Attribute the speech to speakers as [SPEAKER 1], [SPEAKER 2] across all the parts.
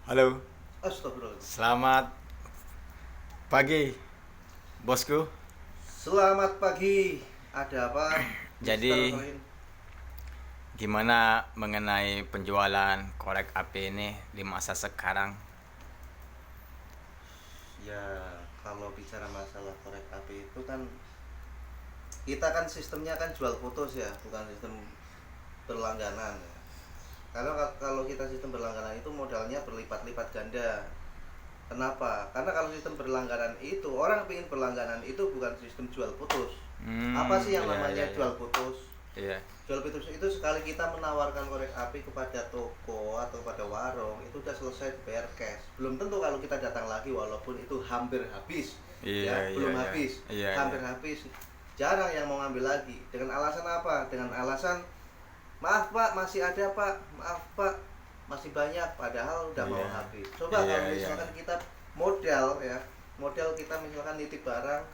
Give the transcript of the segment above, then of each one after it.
[SPEAKER 1] Halo,
[SPEAKER 2] Astagfirullah.
[SPEAKER 1] selamat pagi, bosku.
[SPEAKER 2] Selamat pagi. Ada apa, Mister
[SPEAKER 1] Jadi,
[SPEAKER 2] Soin?
[SPEAKER 1] gimana mengenai penjualan korek api ini di masa sekarang?
[SPEAKER 2] Ya, kalau bicara masalah korek api itu kan kita kan sistemnya kan jual putus ya, bukan sistem berlangganan ya. Karena kalau kita sistem berlangganan itu modalnya berlipat-lipat ganda. Kenapa? Karena kalau sistem berlangganan itu orang ingin berlangganan itu bukan sistem jual putus. Apa sih yang
[SPEAKER 1] Iya, iya,
[SPEAKER 2] namanya
[SPEAKER 1] iya.
[SPEAKER 2] jual putus?
[SPEAKER 1] Iya,
[SPEAKER 2] Jual putus itu sekali kita menawarkan korek api kepada toko atau pada warung itu udah selesai dibayar cash. Belum tentu kalau kita datang lagi walaupun itu hampir habis, ya
[SPEAKER 1] iya, iya,
[SPEAKER 2] belum
[SPEAKER 1] iya.
[SPEAKER 2] habis,
[SPEAKER 1] Iya, iya.
[SPEAKER 2] hampir habis. Jarang yang mau ngambil lagi. Dengan alasan apa? Dengan alasan maaf pak masih ada pak, maaf pak masih banyak. Padahal udah mau
[SPEAKER 1] Iya.
[SPEAKER 2] habis. Coba
[SPEAKER 1] Iya,
[SPEAKER 2] kalau
[SPEAKER 1] iya.
[SPEAKER 2] misalkan kita modal ya, modal kita misalkan nitip barang,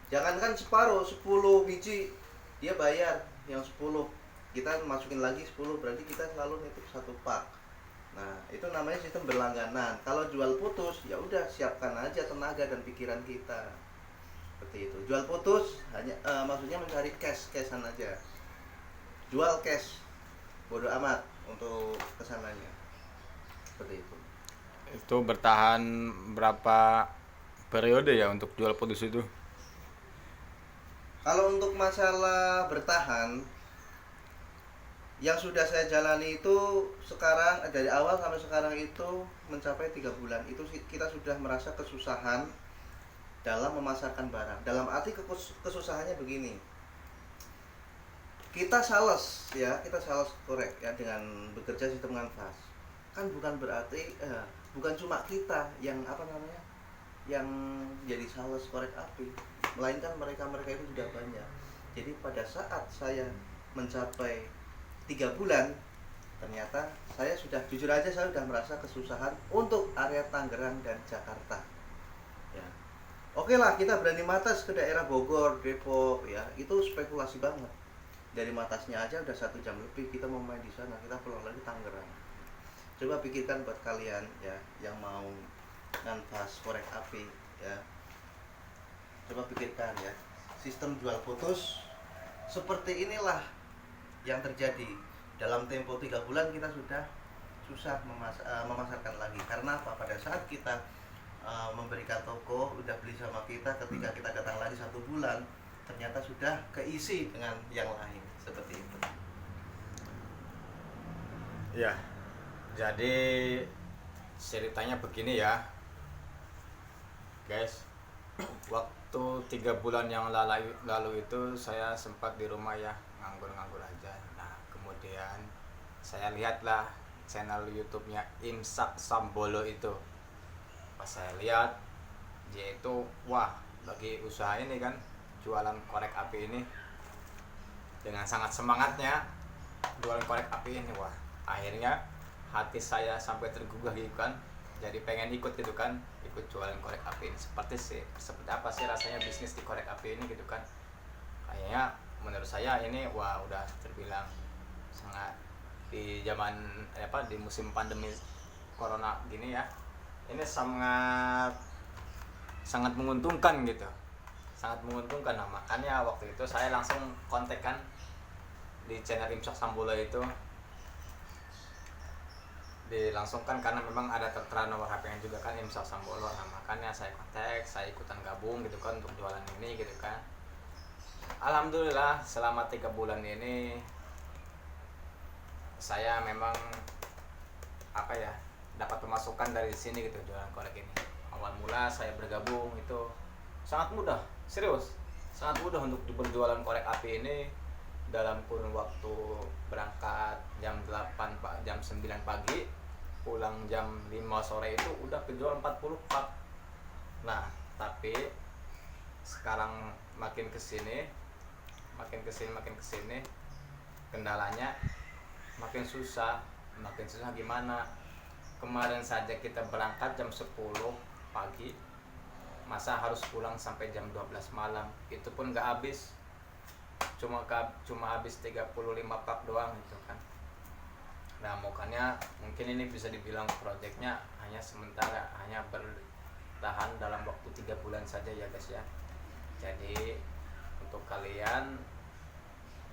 [SPEAKER 2] jangankan separuh 10 biji dia bayar yang 10, kita masukin lagi 10, berarti kita selalu nitip satu pak. Nah itu namanya sistem berlangganan. Kalau jual putus ya udah siapkan aja tenaga dan pikiran kita seperti itu. Jual putus hanya maksudnya mencari cashan aja, jual cash bodoh amat untuk kesananya seperti itu.
[SPEAKER 1] Itu bertahan berapa periode ya untuk jual putus itu?
[SPEAKER 2] Kalau untuk masalah bertahan, yang sudah saya jalani itu sekarang dari awal sampai sekarang itu mencapai 3 bulan. Itu kita sudah merasa kesusahan dalam memasarkan barang. Dalam arti kesusahannya begini. Kita sales ya, kita sales korek ya dengan bekerja sistem kanvas. Kan bukan berarti bukan cuma kita yang apa namanya? Yang jadi sales korek api, melainkan mereka-mereka itu sudah banyak. Jadi pada saat saya mencapai 3 bulan, ternyata saya sudah jujur aja saya sudah merasa kesusahan untuk area Tangerang dan Jakarta. Ya, oke lah kita berani matas ke daerah Bogor, Depok, ya itu spekulasi banget. Dari matasnya aja udah 1 jam lebih kita mau main di sana, kita pulang lagi Tangerang. Coba pikirkan buat kalian ya yang mau nganvas korek api ya, coba pikirkan ya, sistem jual putus seperti inilah yang terjadi. Dalam tempo 3 bulan kita sudah susah memasarkan lagi. Karena apa? Pada saat kita memberikan toko udah beli sama kita, ketika kita datang lagi 1 bulan ternyata sudah keisi dengan yang lain seperti itu.
[SPEAKER 1] Ya, jadi ceritanya begini ya, guys. Waktu 3 bulan yang lalu itu saya sempat di rumah ya, nganggur-nganggur aja. Nah, kemudian saya lihatlah channel YouTube-nya Imsak Sambolo itu. Pas saya lihat, dia itu wah lagi usaha ini kan, jualan korek api ini dengan sangat semangatnya jualan korek api ini. Wah, akhirnya hati saya sampai tergugah gitu kan, jadi pengen ikut gitu kan, ikut jualan korek api ini. Seperti apa sih rasanya bisnis di korek api ini gitu kan. Kayaknya menurut saya ini wah udah terbilang sangat di zaman di musim pandemi corona gini ya, ini sangat sangat menguntungkan gitu, sangat menguntungkan. Nah, makanya waktu itu saya langsung kontak kan di channel Imsak Sambolo itu, dilangsungkan karena memang ada tertera nomor HP-nya juga kan, Imsak Sambolo. Nah, makanya saya kontak, saya ikutan gabung gitu kan untuk jualan ini gitu kan. Alhamdulillah selama 3 bulan ini saya memang dapat pemasukan dari sini gitu, jualan korek ini. Awal mula saya bergabung itu sangat mudah, serius sangat mudah untuk berjualan korek api ini. Dalam kurun waktu berangkat jam 8 jam 9 pagi, pulang jam 5 sore itu udah kejual 40 pak. Nah, tapi sekarang makin kesini kendalanya makin susah gimana. Kemarin saja kita berangkat jam 10 pagi, masa harus pulang sampai jam 12 malam, itu pun gak habis, cuma habis 35 pak doang gitu kan. Nah makanya mungkin ini bisa dibilang proyeknya hanya sementara, hanya bertahan dalam waktu 3 bulan saja ya guys ya. Jadi untuk kalian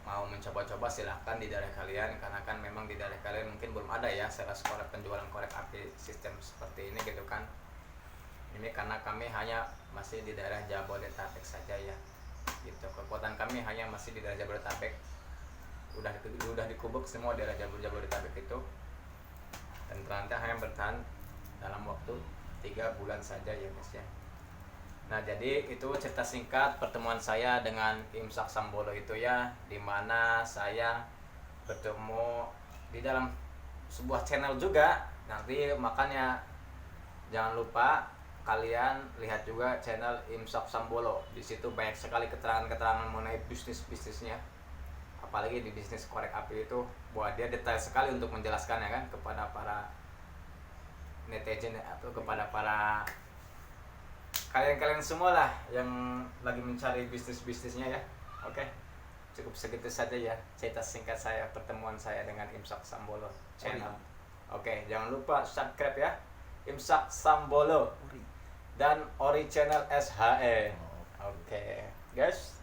[SPEAKER 1] mau mencoba-coba silahkan di daerah kalian, karena kan memang di daerah kalian mungkin belum ada ya sales korek, penjualan korek api sistem seperti ini gitu kan. Ini karena kami hanya masih di daerah Jabodetabek saja ya gitu. Kekuatan kami hanya masih di daerah Jabodetabek, udah dikubuk semua daerah Jabodetabek itu, dan ternyata hanya bertahan dalam waktu 3 bulan saja ya guys ya. Nah jadi itu cerita singkat pertemuan saya dengan Imsak Sambolo itu ya, dimana saya bertemu di dalam sebuah channel juga. Nanti makanya jangan lupa kalian lihat juga channel Imsak Sambolo. Di situ banyak sekali keterangan-keterangan mengenai bisnisnya, apalagi di bisnis korek api itu, buat dia detail sekali untuk menjelaskan ya kan kepada para netizen atau kepada para kalian semua lah yang lagi mencari bisnisnya ya. Oke, cukup segitu saja ya cerita singkat saya pertemuan saya dengan Imsak Sambolo channel. Oke, jangan lupa subscribe ya, Imsak Sambolo dan Ori Channel SHE. Oke guys,